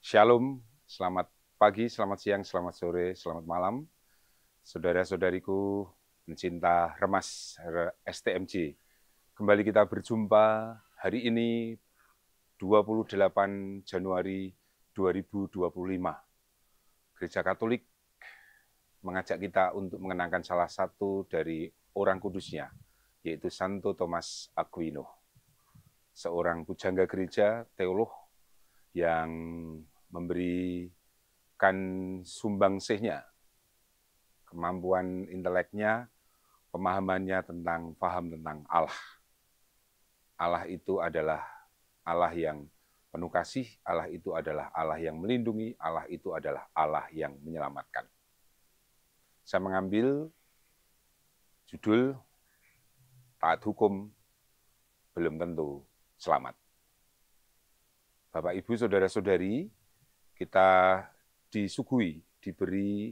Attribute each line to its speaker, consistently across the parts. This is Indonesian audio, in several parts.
Speaker 1: Shalom, selamat pagi, selamat siang, selamat sore, selamat malam. Saudara-saudariku pencinta Remas STMJ. Kembali kita berjumpa hari ini 28 Januari 2025. Gereja Katolik mengajak kita untuk mengenangkan salah satu dari orang kudusnya, yaitu Santo Thomas Aquino. Seorang pujangga gereja, teolog, yang memberikan sumbangsihnya, kemampuan inteleknya, pemahamannya paham tentang Allah. Allah itu adalah Allah yang penuh kasih, Allah itu adalah Allah yang melindungi, Allah itu adalah Allah yang menyelamatkan. Saya mengambil judul Taat Hukum Belum Tentu Selamat. Bapak, Ibu, Saudara-saudari, kita diberi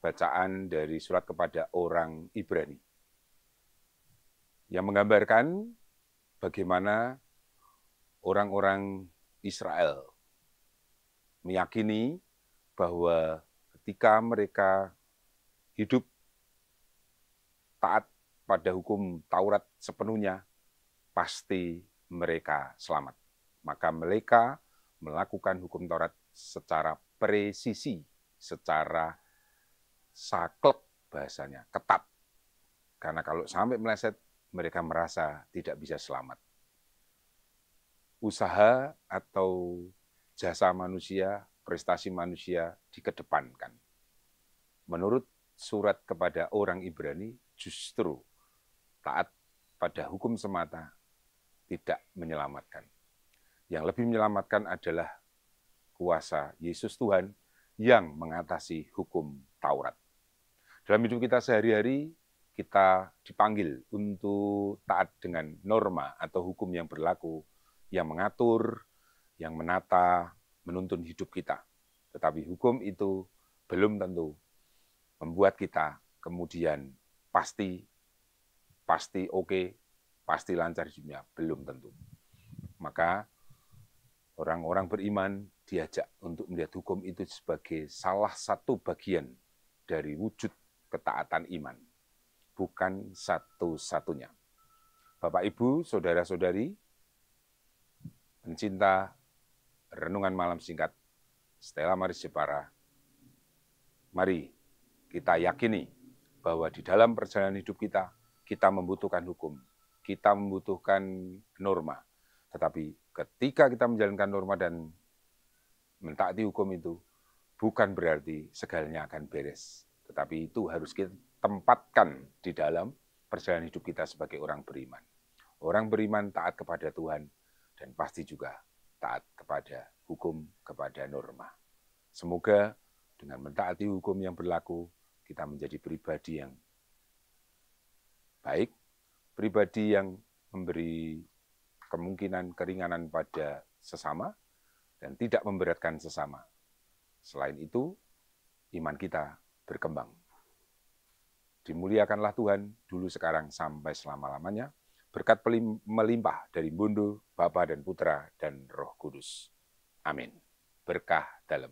Speaker 1: bacaan dari surat kepada orang Ibrani yang menggambarkan bagaimana orang-orang Israel meyakini bahwa ketika mereka hidup taat pada hukum Taurat sepenuhnya, pasti mereka selamat. Maka mereka melakukan hukum Taurat secara presisi, secara saklek bahasanya, ketat. Karena kalau sampai meleset, mereka merasa tidak bisa selamat. Usaha atau jasa manusia, prestasi manusia dikedepankan. Menurut surat kepada orang Ibrani, justru taat pada hukum semata tidak menyelamatkan. Yang lebih menyelamatkan adalah kuasa Yesus Tuhan yang mengatasi hukum Taurat. Dalam hidup kita sehari-hari, kita dipanggil untuk taat dengan norma atau hukum yang berlaku, yang mengatur, yang menata, menuntun hidup kita. Tetapi hukum itu belum tentu membuat kita kemudian pasti oke, pasti lancar hidupnya, belum tentu. Maka orang-orang beriman diajak untuk melihat hukum itu sebagai salah satu bagian dari wujud ketaatan iman, bukan satu-satunya. Bapak, Ibu, Saudara-saudari, pencinta renungan malam singkat Stella Maris Jepara, mari kita yakini bahwa di dalam perjalanan hidup kita, kita membutuhkan hukum, kita membutuhkan norma. Tetapi ketika kita menjalankan norma dan mentaati hukum itu, bukan berarti segalanya akan beres. Tetapi itu harus kita tempatkan di dalam perjalanan hidup kita sebagai orang beriman. Orang beriman taat kepada Tuhan dan pasti juga taat kepada hukum, kepada norma. Semoga dengan mentaati hukum yang berlaku, kita menjadi pribadi yang baik, pribadi yang memberi kemungkinan keringanan pada sesama dan tidak memberatkan sesama. Selain itu, iman kita berkembang. Dimuliakanlah Tuhan dulu, sekarang, sampai selama-lamanya. Berkat melimpah dari Bunda, Bapa dan Putra dan Roh Kudus. Amin. Berkah dalam.